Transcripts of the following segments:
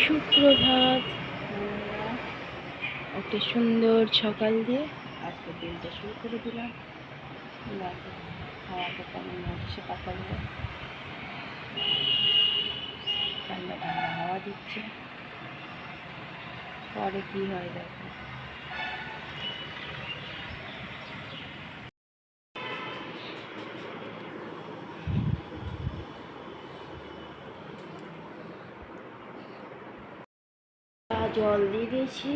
সুপ্রভাত। একটা সুন্দর সকাল দিয়ে আজকে দিনটা শুরু করে দিলাম। হাওয়াটা কেমন হচ্ছে, পাতাগুলো ঠান্ডা ঠান্ডা হাওয়া দিচ্ছে। পরে কি হয় দেখো। জল দিয়ে দিয়েছি,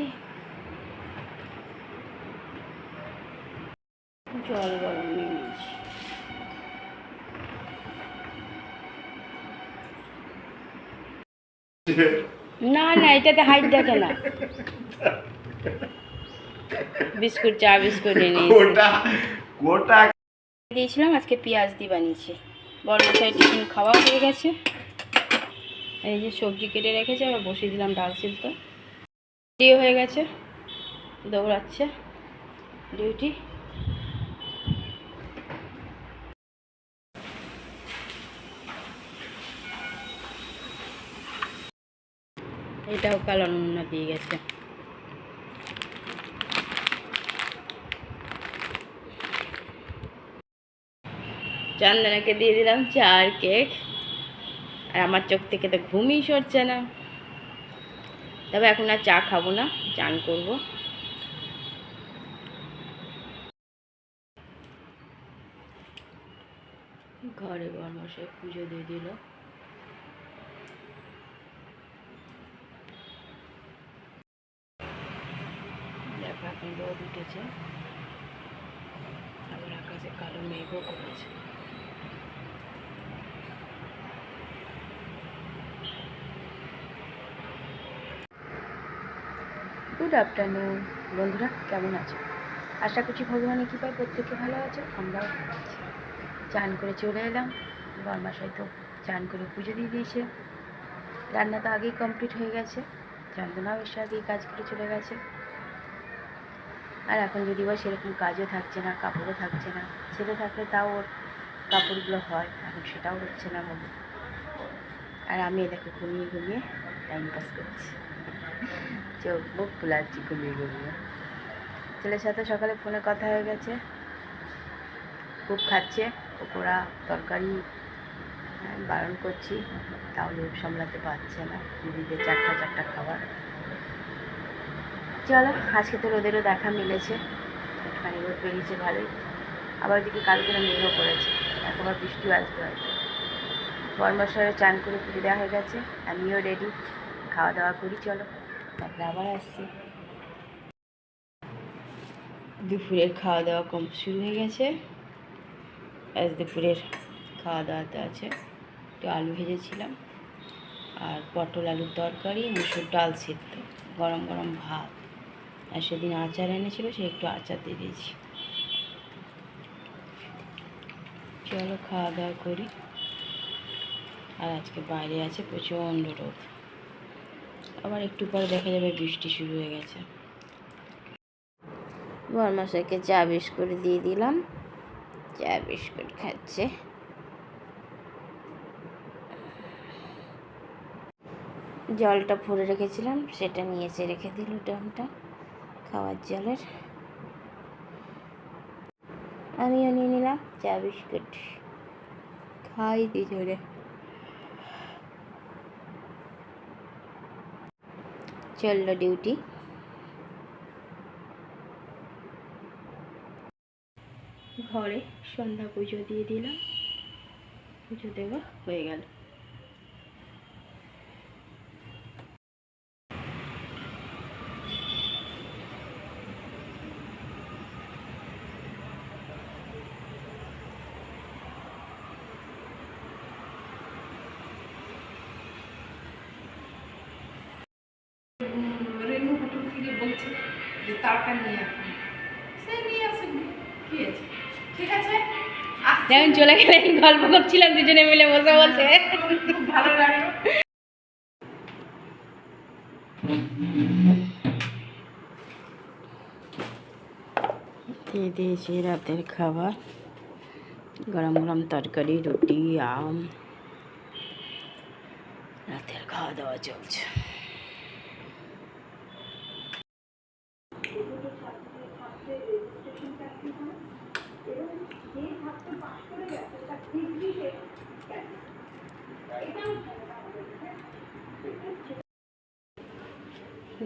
জল গরম নিয়ে নিয়েছি। না না, এটাতে হাইট দেখে না। বিস্কুট, চা বিস্কুট দিয়েছিলাম, আজকে পেঁয়াজ দিয়ে বানিয়েছি। বড় মশাই টিফিন খাওয়া হয়ে গেছে। এই যে সবজি কেটে রেখেছে, আবার বসিয়ে দিলাম ডাল সিদ্ধ। রেডি হয়ে গেছে, দৌড়াচ্ছে ডিউটি। এটাও কাল অনন্যা দিয়ে গেছে। চন্দনাকে দিয়ে দিলাম চা আর কেক। আর আমার চোখ থেকে তো ঘুমই সরছে না। তবে এখন আর চা খাবো না, চান করব। ঘরে বর্মশাই পুজো দিয়ে দিল। দেখো এখন রোদ উঠেছে, আবার আকাশে কালো মেঘও করেছে। গুড আফটারনুন বন্ধুরা, কেমন আছো? আশা করছি ভগবানের কৃপায় প্রত্যেকে ভালো আছো, আমরাও ভালো আছি। চান করে চলে এলাম। বর্মাশাই তো চান করে পুজো দিয়ে দিয়েছে। রান্না তো আগেই কমপ্লিট হয়ে গেছে। চন্দনাও এসে আগেই কাজ করে চলে গেছে। আর এখন যদি বা সেরকম কাজও থাকছে না, কাপড়ও থাকছে না। ছেলে থাকলে তাও ওর কাপড়গুলো হয়, এখন সেটাও হচ্ছে না বলে। আর আমি এটাকে ঘুমিয়ে ঘুমিয়ে টাইম পাস করছি, চোখ মুখ ফুলাচ্ছি ঘুমিয়ে ঘুমিয়ে। ছেলের সাথে সকালে ফোনে কথা হয়ে গেছে, খুব খাচ্ছে পকোড়া তরকারি। বারণ করছি, তাও লোভ সামলাতে পারছে না। দিদিদের চারটা খাবার। চলো, আজকে তো রোদেরও দেখা মিলেছে, একটুখানি রোদ বেরিয়েছে ভালোই। আবার ওদিকে কালকে মেঘও পড়েছে, একবার বৃষ্টিও আসবে হয়তো। বর্মশাইয়ের চান করে পুজো দেওয়া হয়ে গেছে, আমিও রেডি, খাওয়া দাওয়া করি। চলো, তারপরে আবার আসছি। দুপুরের খাওয়া দাওয়া কম শুরু হয়ে গেছে। আজ দুপুরের খাওয়া দাওয়াতে আছে একটু আলু ভেজেছিলাম, আর পটল আলুর তরকারি, মুসুর ডাল সিদ্ধ, গরম গরম ভাত। আর সেদিন আচার এনেছিল, সে একটু আচার দিয়ে দিয়েছি। চলো খাওয়া দাওয়া করি। আর আজকে বাইরে আছে প্রচণ্ড রোদ, আবার একটু পরে দেখা যাবে বৃষ্টি শুরু হয়ে গেছে। বর্মাশাইকে চা বিস্কুট দিয়ে দিলাম, চা বিস্কুট খাচ্ছে। জলটা ভরে রেখেছিলাম, সেটা নিয়ে এসে রেখে দিল ড্রামটা খাওয়ার জলের। আমিও নিয়ে নিলাম চা বিস্কুট, খাই দুজনে। চললো ডিউটি। ঘরে সন্ধ্যা পুজো দিয়ে দিলাম, পুজো দেওয়া হয়ে গেল। রেনু হোটেল থেকে বলছে যে তারকা নিয়ে আসুন, সে নিয়ে আসুন, কি আছে, ঠিক আছে। যেমন চলে গেলেন, গল্প করছিলাম দুজনে মিলে বসে বসে, খুব ভালো লাগলো। দিয়ে দিয়েছি রাতের খাবার, গরম গরম তরকারি, রুটি, আম। রাতের খাওয়া দাওয়া চলছে।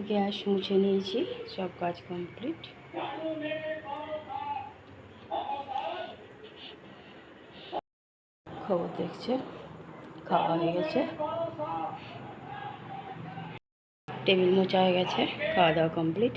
গ্যাস মুছে নিয়েছি, সব কাজ কমপ্লিট। খবর দেখছে, খাওয়া হয়ে গেছে, টেবিল মোছা হয়ে গেছে, খাওয়া দাওয়া কমপ্লিট।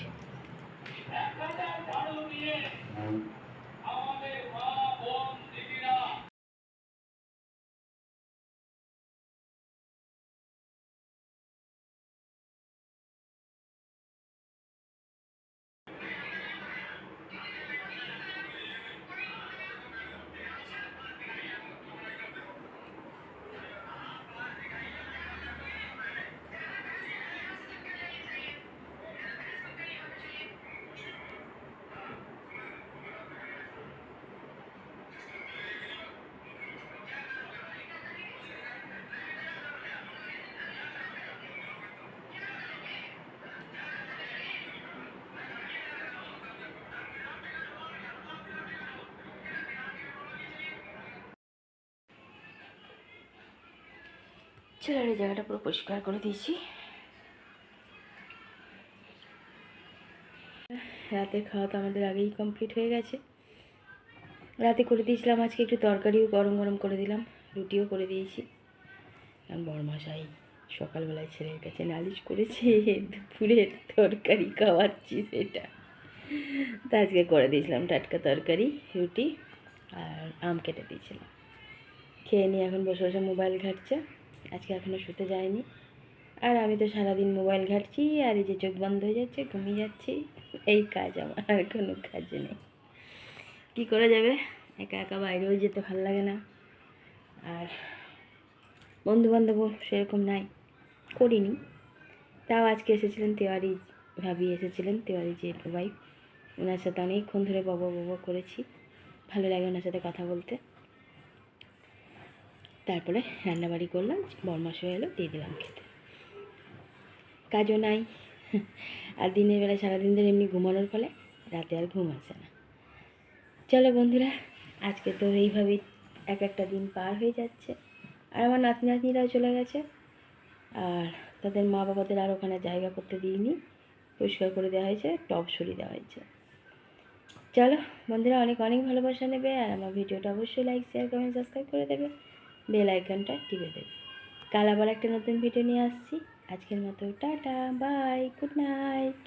ছেলের এই জায়গাটা পুরো পরিষ্কার করে দিয়েছি। রাতের খাওয়া তো আমাদের আগেই কমপ্লিট হয়ে গেছে। রাতে করে দিয়েছিলাম আজকে একটু তরকারিও গরম গরম করে দিলাম, রুটিও করে দিয়েছি। কারণ বড়মশাই সকালবেলায় ছেলের কাছে নালিশ করেছে দুপুরের তরকারি খাওয়াচ্ছি সেটা, তা আজকে করে দিয়েছিলাম টাটকা তরকারি, রুটি আর আম কেটে দিয়েছিলাম। খেয়ে নিয়ে এখন বসে বসে মোবাইল ঘাঁটছে, আজকে এখনও শুতে যায়নি। আর আমি তো সারাদিন মোবাইল ঘাঁটছি, আর এই যে চোখ বন্ধ হয়ে যাচ্ছে, ঘুমিয়ে যাচ্ছি, এই কাজ আমার, আর কোনো কাজ নেই। কী করা যাবে, একা একা বাইরেও যেতে ভালো লাগে না, আর বন্ধুবান্ধবও সেরকম নাই, করিনি। তাও আজকে এসেছিলেন তেওয়ারি ভাবি, এসেছিলেন তেওয়ারি যে ওয়াইফ, ওনার সাথে অনেকক্ষণ ধরে বব করেছি, ভালো লাগে ওনার সাথে কথা বলতে। তারপরে রান্নাবাড়ি করলাম, বরমাসও এলো, দিয়ে দিলাম খেতে। কাজও নাই, আর দিনের বেলা সারাদিন ধরে এমনি ঘুমানোর ফলে রাতে আর ঘুম আসে না। চলো বন্ধুরা, আজকে তো এইভাবেই এক একটা দিন পার হয়ে যাচ্ছে। আর আমার নাতনি নাতনিরাও চলে গেছে, আর তাদের মা বাবাদের আর ওখানে জায়গা করতে দিইনি, পরিষ্কার করে দেওয়া হয়েছে, টব সরিয়ে দেওয়া হয়েছে। চলো বন্ধুরা, অনেক অনেক ভালোবাসা নেবে, আর আমার ভিডিওটা অবশ্যই লাইক শেয়ার কমেন্ট সাবস্ক্রাইব করে দেবে, বেল আইকনটা টিপে দেবে। কাল আবার একটা নতুন ভিডিও নিয়ে আসছি। আজকের মতো টাটা, বাই, গুড নাইট।